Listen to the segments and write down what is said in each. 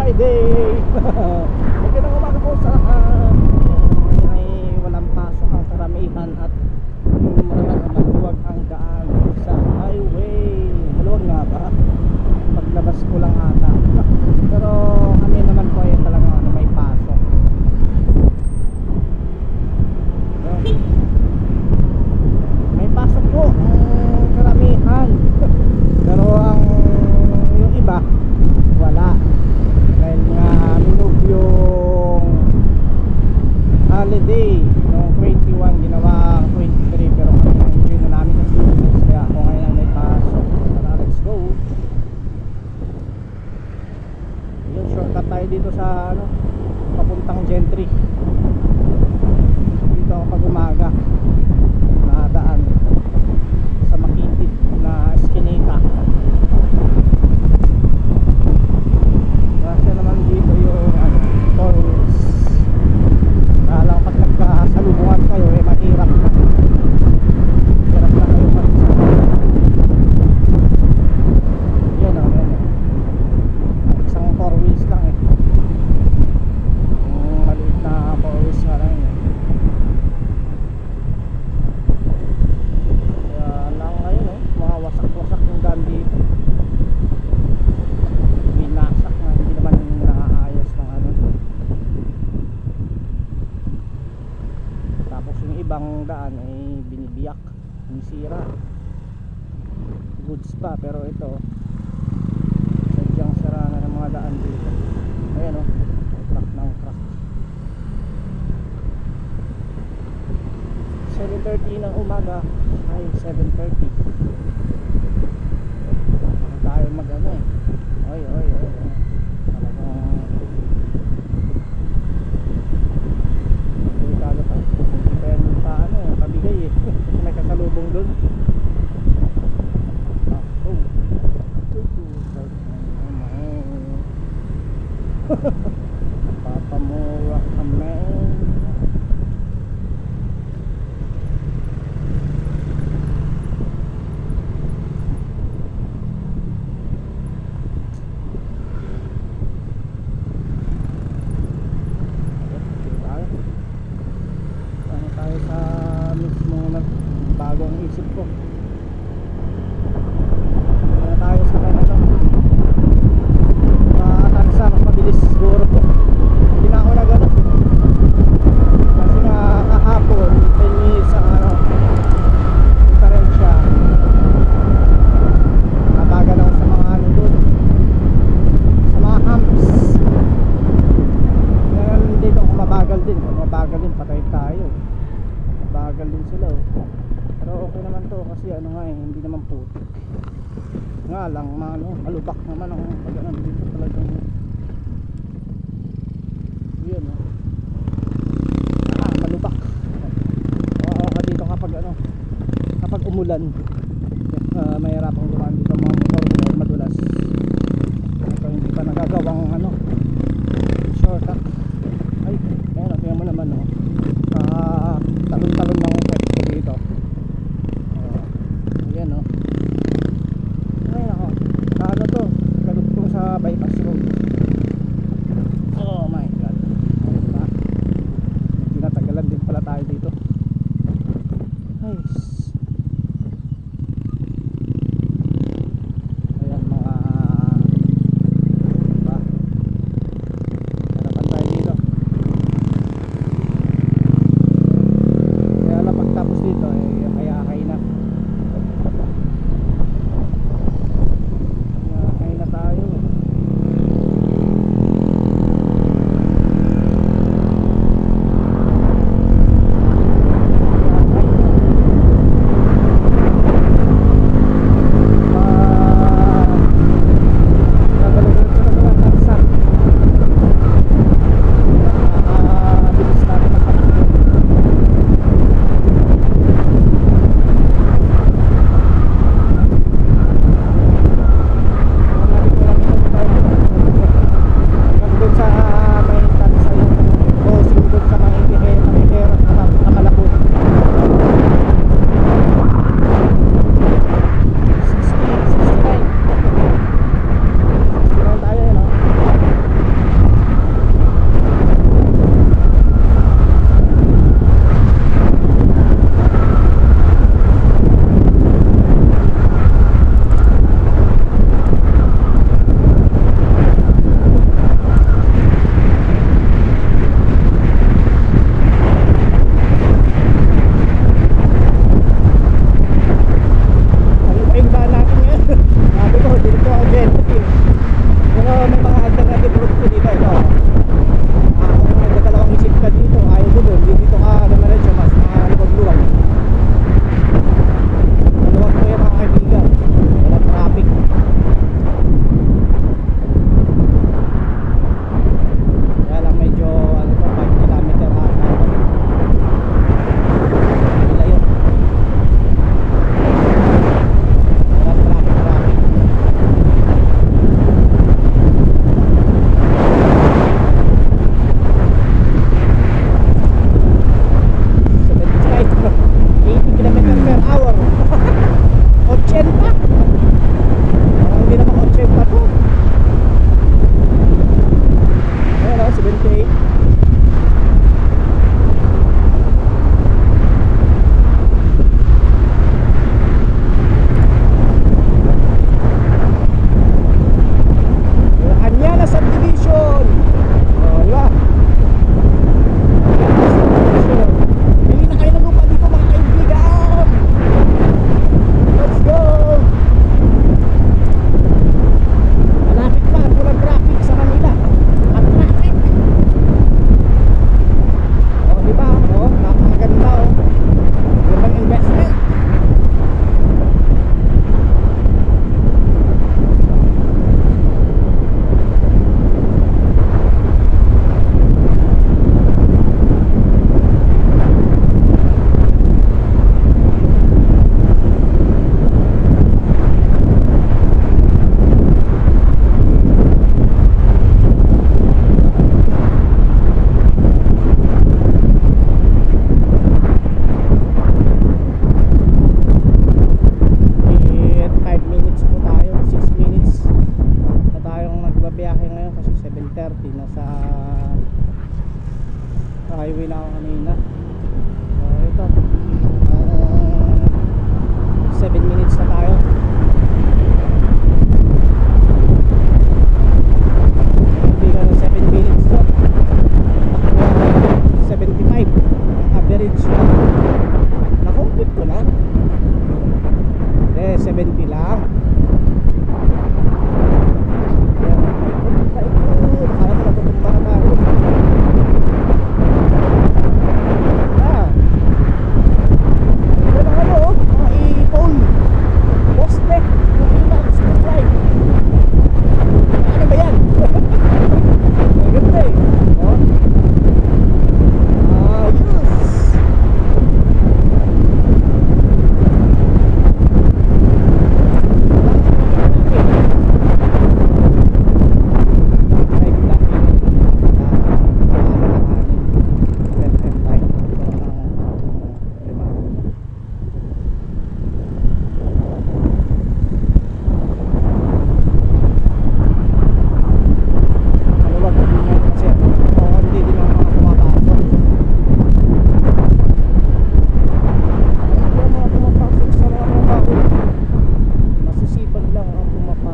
Friday. Magandang umaga po sa lahat. Ay walang pasok ang karamihan at yung maluwag ang daan sa highway. Maluwag nga ba? Paglabas ko lang ata. Pero kami naman po ay talaga may pasok. May pasok po ang karamihan. Pero ang yung iba wala. Dahil nga minove yung holiday noong 21 ginawa 23, pero kami enjoy na namin kasi business, kaya ako ngayon may pasok. Tara, let's go. Yun, shortcut tayo dito sa ano, papuntang Gentry. Dito ako pag umaga nadaan sa makitid na Eskinita. Kasi naman dito yung four wheels. Kaya lang pag nagkasalubungan kayo eh mahirap na. Hirap na kayo magsasama. Yan o, yan o. Isang four wheels lang eh. Yung maliit na four wheels nga lang eh. Kaya lang ngayon o, mga wasak-wasak yung daan dito. Binasak na, hindi naman naaayos ng ano. Tapos yung ibang daan ay binibiyak, sinisira. Goods pa, pero ito sadyang sira na ng mga daan dito. Ayan o, crack ng crack. 7:30 ng umaga ay 7:30. Ano tayo mag ano eh. Oy. Talagang delikado pa. Kaya pa ano, pabigay eh. Kasi may kasalubong doon. Papamura kami. Tayo sa mismo bagong isip ko. Kaya tayo sa kanila matansa, mas mabilis siguro po. Hindi na ako na gano'n kasi nga kahapon 10 minutes ang ano diferensya. Nabagal ako sa mga ano doon, sa mga humps. Ngayon dito ako mabagal din. Kung mabagal din patay tayo. Bagal din sila oh. Pero okay naman to kasi ano nga eh, hindi naman putik. Nga lang malubak naman ang pag-anan dito talagang. Yun oh. Malubak. Oo ka dito kapag kapag umulan. Mahirapang dumaan dito mga motor dahil madulas. Ito hindi pa nagagawang shortcut. Ay, ayun, tingnan mo naman oh. Talon-talon ng pwede ko dito. Ayan o. Ay nako, ano to, kadugtong sa bypass road. Oh my god. Diba? Tinatagalan din pala tayo dito. Ay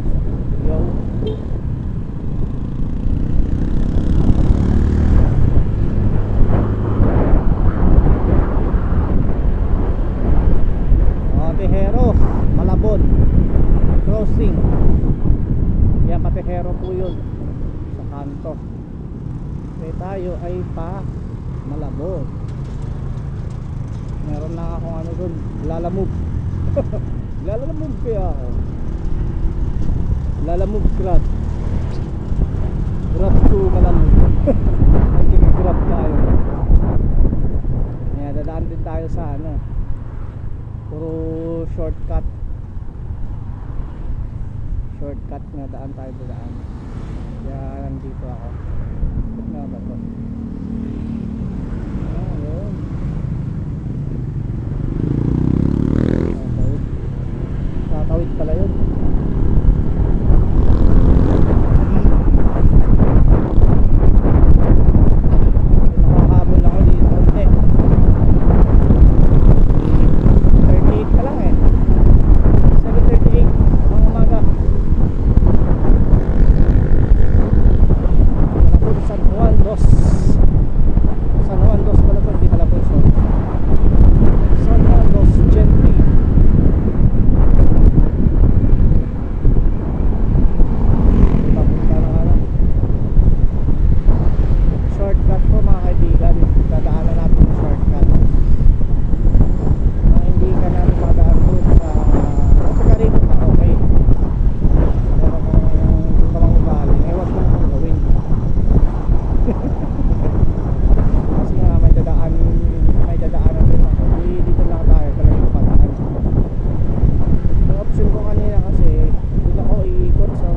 pasok. Yo. Patihero, Malabon crossing. Yan, Patihero po yun sa kanto. Okay, tayo ay pa Malabon. Meron lang akong ano dun, lalamove. Lalamove kaya ako. Lalamove grab. Grab to Malamove. Nagkikagrab tayo. Yan, dadaan din tayo sa ano, puro shortcut. Shortcut nga daan tayo dadaan. Kaya nandito ako. Ba't nga ba to? Ayun. Tatawid pala yun. Nakahabol ako dito konti. 38 ka lang eh. 7:38 ang umaga. Malapon San Juan dos. San Juan dos pala ito, hindi Malapon. San Juan dos Gentry. Papunta ng ano, shortcut po mga kaibigan. Dadaanan natin yung shortcut. Hindi ka na magaan doon sa pagkarito ka, okay. Pero kung ka mang ugali, huwag mo kung gawin. Kasi nga may dadaanan din ako. Dito lang tayo talagang padaan. Yung option ko kanina kasi doon ako iikot sa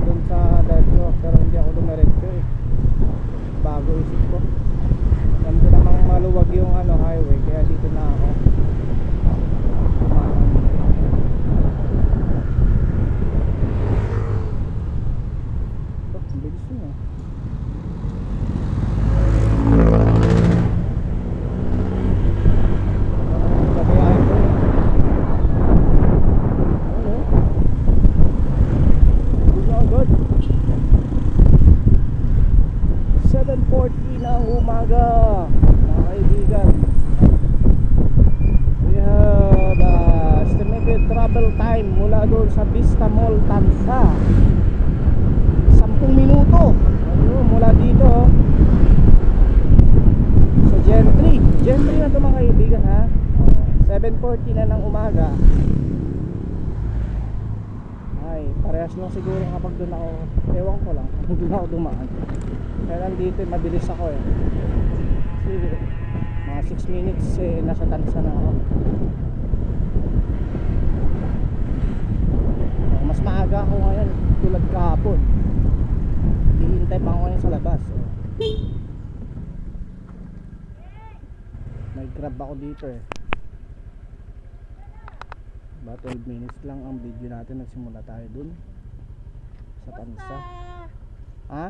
doon sa Dacho, pero hindi ako dumiretso eh. Bago isip ko. Alam ko namang maluwag yung ano, highway, kaya dito na ako. Bilis yun ah. Babayahin ko yun. Ano? Good na agad. 7:40 ng umaga mga kaibigan. We have estimated travel time mula doon sa Vista Mall, Tansa, 10 minuto. Ayun, mula dito sa Gentry na ito mga kaibigan ha. 7:40 na ng umaga. Ay, parehas lang siguro kapag doon ako, ewan ko lang kung doon ako dumaan. Kaya nandito mabilis ako eh. Kasi mga 6 minutes eh, nasa Tansa na ako. Mas maaga ako ngayon tulad kahapon. Hihintay pa ako ngayon sa labas. May grab ako dito eh. About 12 minutes lang ang video natin. Nagsimula tayo dun sa Tansa. Ha?